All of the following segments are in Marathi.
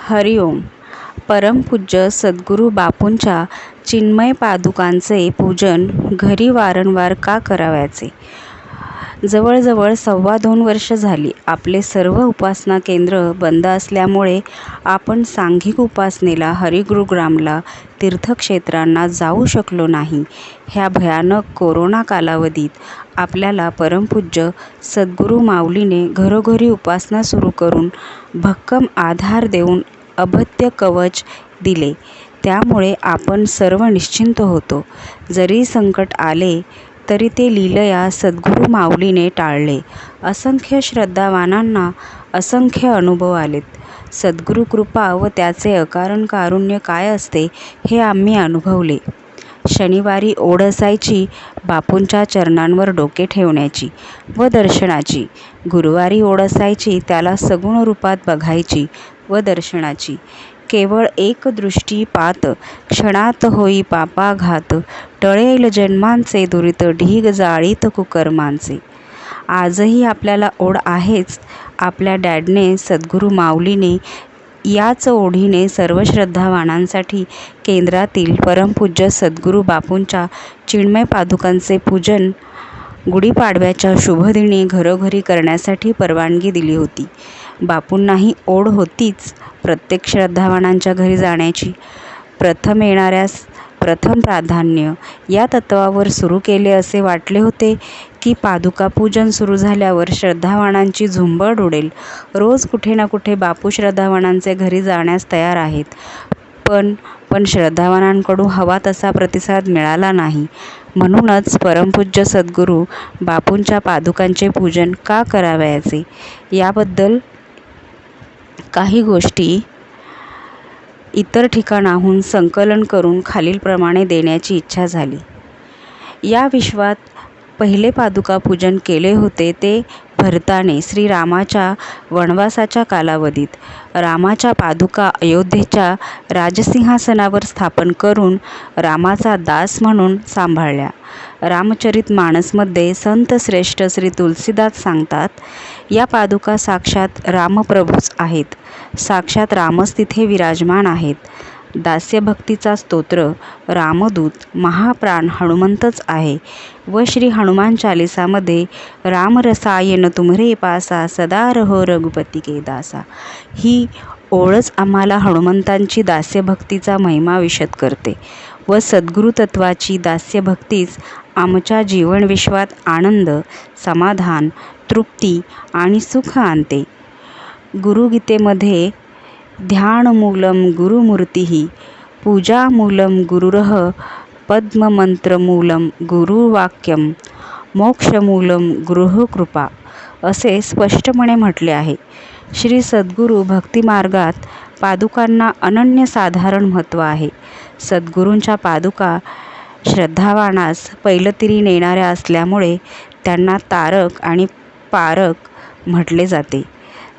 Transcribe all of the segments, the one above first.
हरिओम. परमपूज्य सद्गुरू बापूंच्या चिन्मय पादुकांचे पूजन घरी वारंवार का करावयाचे? जवळजवळ 2.25 वर्ष झाली. आपले सर्व उपासना केंद्र बंद असल्यामुळे आपण सांघिक उपासनेला, हरिगुरुग्रामला, तीर्थक्षेत्रांना जाऊ शकलो नाही. ह्या भयानक कोरोना कालावधीत आपल्याला परमपूज्य सद्गुरू माऊलीने घरोघरी उपासना सुरू करून भक्कम आधार देऊन अभत्य कवच दिले. त्यामुळे आपण सर्व निश्चिंत होतो. जरी संकट आले तरी ते लीलया सद्गुरू माऊलीने टाळले. असंख्य श्रद्धावानांना असंख्य अनुभव आलेत. सद्गुरू कृपा व त्याचे अकारण कारुण्य काय असते हे आम्ही अनुभवले. शनिवारी ओढ असायची बापूंच्या चरणांवर डोके ठेवण्याची व दर्शनाची. गुरुवारी ओढ असायची त्याला सगुण रूपात बघायची व दर्शनाची. केवळ एक दृष्टी पात क्षणात होई पापाघात, टळेल जन्मांचे दुरित ढीग जाळीत कुकर्मांचे. आजही आपल्याला ओढ आहेच. आपल्या डॅडने सद्गुरू माऊलीने याच ओढीने सर्व श्रद्धावानांसाठी केंद्रातील परमपूज्य सद्गुरू बापूंच्या चिन्मय पादुकांचे पूजन गुढीपाडव्याच्या शुभदिनी घरोघरी करण्यासाठी परवानगी दिली होती. बापूंनाही ओढ होतीच प्रत्येक श्रद्धावानांच्या घरी जाण्याची. प्रथम येणाऱ्यास प्रथम प्राधान्य या तत्वावर सुरू केले असे वाटले होते की पादुका पूजन सुरू झाल्यावर श्रद्धावानांची झुंबड उडेल. रोज कुठे ना कुठे बापू श्रद्धावानांचे घरी जाण्यास तयार आहेत. पण श्रद्धावानांकडून हवा तसा प्रतिसाद मिळाला नाही. म्हणूनच परमपूज्य सद्गुरू बापूंच्या पादुकांचे पूजन का करावयाचे याबद्दल काही गोष्टी इतर ठिकाणाहून संकलन करून खालीलप्रमाणे देण्याची इच्छा झाली. या विश्वात पहिले पादुका पूजन केले होते ते भरताने श्रीरामाच्या वनवासाच्या कालावधीत. रामाच्या पादुका अयोध्येच्या राजसिंहासनावर स्थापन करून रामाचा दास म्हणून सांभाळल्या. रामचरित मानसमध्ये संत श्रेष्ठ श्री तुलसीदास सांगतात, या पादुका साक्षात रामप्रभूच आहेत. साक्षात रामच तिथे विराजमान आहेत. दास्यभक्तीचा स्तोत्र रामदूत महाप्राण हनुमंतच आहे व श्री हनुमान चालिसामध्ये रामरसायन तुमरे पासा सदा रहो रघुपती के दासा ही ओळच आम्हाला हनुमंतांची दास्यभक्तीचा महिमा विशद करते व सद्गुरू तत्वाची दास्यभक्तीच आमच्या जीवनविश्वात आनंद, समाधान, तृप्ती आणि सुख आणते. गुरुगीतेमध्ये ध्यानमूलं गुरुमूर्तिः, पूजामूलं गुरुरः, पद्ममंत्रमूलं गुरुवाक्यं, मोक्षमूलं गुरुः कृपा असे स्पष्टपणे म्हटले आहे. श्री सद्गुरू भक्तिमार्गात पादुकांना अनन्यसाधारण महत्त्व आहे. सद्गुरूंच्या पादुका श्रद्धावानास पैलतीरी नेणाऱ्या असल्यामुळे त्यांना तारक आणि पारक म्हटले जाते.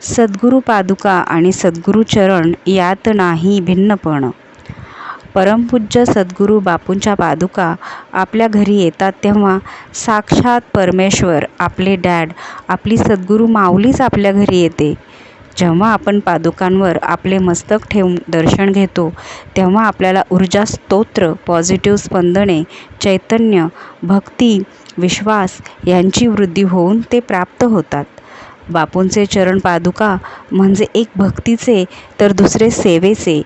सद्गुरू पादुका आणि सद्गुरू चरण यात नाही भिन्नपण. परमपूज्य सद्गुरू बापूंच्या पादुका आपल्या घरी येतात तेव्हा साक्षात परमेश्वर, आपले डॅड, आपली सद्गुरू माऊलीच आपल्या घरी येते. जेव्हा आपण पादुकांवर आपले मस्तक ठेवून दर्शन घेतो तेव्हा आपल्याला ऊर्जा, स्तोत्र, पॉझिटिव्ह स्पंदने, चैतन्य, भक्ती, विश्वास यांची वृद्धी होऊन ते प्राप्त होतात. बापूंचे चरण पादुका म्हणजे एक भक्तीचे तर दुसरे सेवेचे,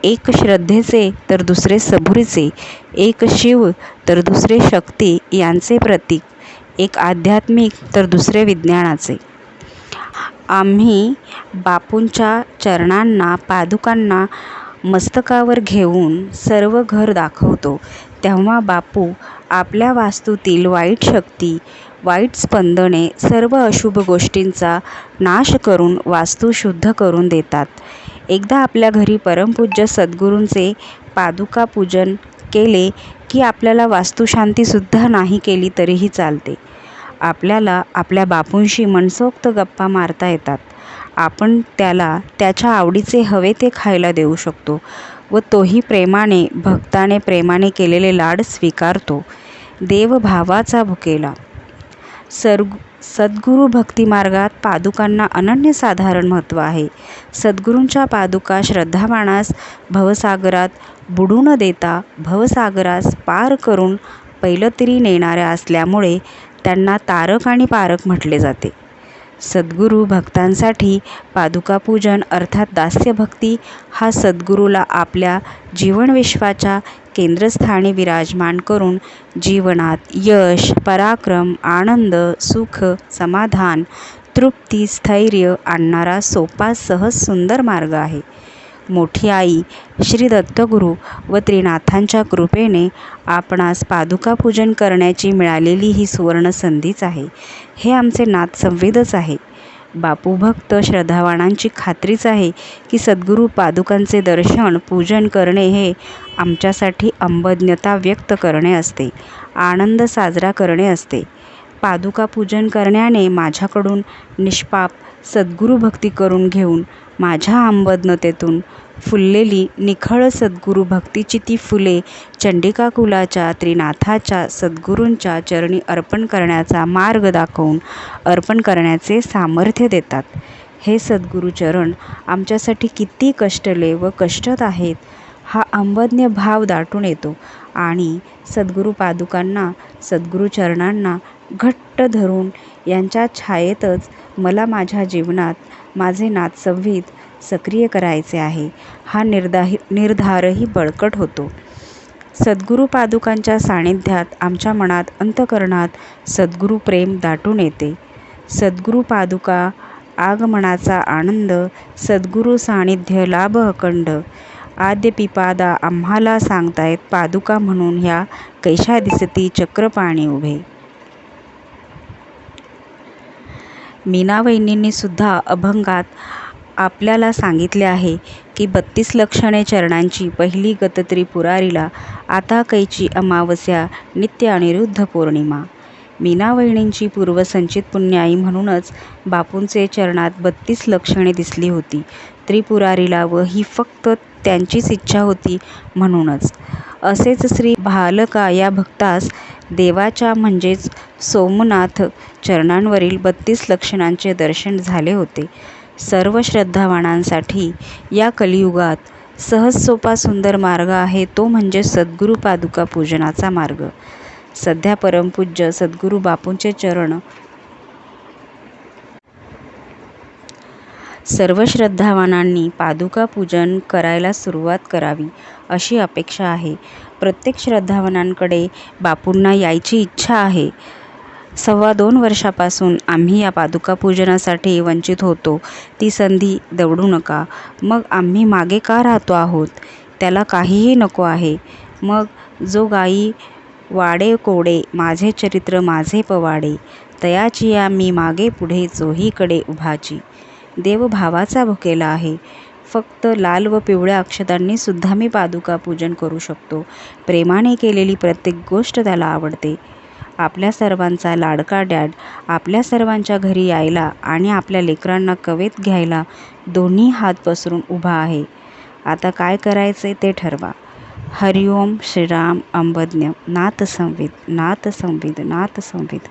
एक श्रद्धेचे तर दुसरे सबुरीचे, एक शिव तर दुसरे शक्ती यांचे प्रतीक, एक आध्यात्मिक तर दुसरे विज्ञानाचे. आम्ही बापूंच्या चरणांना, पादुकांना मस्तकावर घेऊन सर्व घर दाखवतो तेव्हा बापू आपल्या वास्तूतील वाईट शक्ती, वाईट स्पंदने, सर्व अशुभ गोष्टींचा नाश करून वास्तू शुद्ध करून देतात. एकदा आपल्या घरी परमपूज्य सद्गुरूंचे पादुका पूजन केले की आपल्याला वास्तुशांतीसुद्धा नाही केली तरीही चालते. आपल्याला आपल्या बापूंशी मनसोक्त गप्पा मारता येतात. आपण त्याला त्याच्या आवडीचे हवे ते खायला देऊ शकतो व तोही प्रेमाने, भक्ताने प्रेमाने केलेले लाड स्वीकारतो. देवभावाचा भुकेला. सद्गुरू भक्ती मार्गात पादुकांना अनन्यसाधारण महत्त्व आहे. सद्गुरूंच्या पादुका श्रद्धावानास भवसागरात बुडू न देता भवसागरास पार करून पैलतीरी नेणाऱ्या असल्यामुळे त्यांना तारक आणि पारक म्हटले जाते. सद्गुरू भक्तांसाठी पादुकापूजन अर्थात दास्यभक्ती हा सद्गुरूला आपल्या जीवनविश्वाच्या केंद्रस्थानी विराजमान करून जीवनात यश, पराक्रम, आनंद, सुख, समाधान, तृप्ती, स्थैर्य आणणारा सोपा, सहज, सुंदर मार्ग आहे. मोठी आई श्री दत्तगुरू व त्रिनाथांच्या कृपेने आपणास पादुकापूजन करण्याची मिळालेली ही सुवर्ण संधीच आहे. हे आमचे नाथसंवेदच आहे. बापूभक्त श्रद्धावानांची खात्रीच आहे की सद्गुरू पादुकांचे दर्शन, पूजन करणे हे आमच्यासाठी अंबज्ञता व्यक्त करणे असते, आनंद साजरा करणे असते. पादुका पूजन करण्याने माझ्याकडून निष्पाप सद्गुरू भक्ती करून घेऊन माझ्या अंबज्ञतेतून फुललेली निखळ सद्गुरू भक्तीची ती फुले चंडिका कुलाच्या त्रिनाथाच्या सद्गुरूंच्या चरणी अर्पण करण्याचा मार्ग दाखवून अर्पण करण्याचे सामर्थ्य देतात. हे सद्गुरूचरण आमच्यासाठी किती कष्टले व कष्टत आहेत हा अंबज्ञ भाव दाटून येतो आणि सद्गुरू पादुकांना, सद्गुरूचरणांना घट्ट धरून यांच्या छायेतच मला माझ्या जीवनात माझे नाथसंवित सक्रिय करायचे आहे हा निर्धारही बळकट होतो. सद्गुरू पादुकांच्या सानिध्यात आमच्या मनात, अंतःकरणात सद्गुरू प्रेम दाटून येते. सद्गुरू पादुका आगमनाचा आनंद, सद्गुरू सानिध्य लाभ अखंड. आद्य पिपादा आम्हाला सांगतायत पादुका म्हणून ह्या कैशा दिसती चक्रपाणी उभे. मीनावहिनींनी सुद्धा अभंगात आपल्याला सांगितले आहे की 32 लक्षणे चरणांची पहिली गत त्रिपुरारीला आता कैची अमावस्या नित्य अनिरुद्ध पौर्णिमा. मीनावहिनींची पूर्वसंचित पुण्याई म्हणूनच बापूंचे चरणात 32 लक्षणे दिसली होती त्रिपुरारीला व ही फक्त त्यांचीच इच्छा होती म्हणूनच. असेच श्री भालका या भक्तास देवाच्या म्हणजेच सोमनाथ चरणांवरील 32 लक्षणांचे दर्शन झाले होते. सर्व श्रद्धावानांसाठी या कलियुगात सहज, सोपा, सुंदर मार्ग आहे तो म्हणजे सद्गुरू पादुका पूजनाचा मार्ग. सध्या परमपूज्य सद्गुरू बापूंचे चरण सर्व श्रद्धावानांनी पादुका पूजन करायला सुरुवात करावी अशी अपेक्षा आहे. प्रत्येक श्रद्धावानांकडे बापूंना यायची इच्छा आहे. 2.25 वर्षापासून आम्ही या पादुका पूजनासाठी वंचित होतो. ती संधी दवडू नका. मग आम्ही मागे का राहतो आहोत? त्याला काहीही नको आहे. मग जो गाई वाडे कोडे माझे चरित्र माझे पवाडे, तयाची या मी मागे पुढे चोहीकडे उभाची. देव भावाचा भुकेला आहे. फक्त लाल व पिवळ्या अक्षतांनी सुद्धा मी पादुका पूजन करू शकतो. प्रेमाने केलेली प्रत्येक गोष्ट त्याला आवडते. आपल्या सर्वांचा लाडका डॅड आपल्या सर्वांच्या घरी यायला आणि आपल्या लेकरांना कवेत घ्यायला दोन्ही हात पसरून उभा आहे. आता काय करायचे ते ठरवा. हरिओम श्रीराम अंबज्ञ नाथ संवित नाथ संवित नाथ संवित.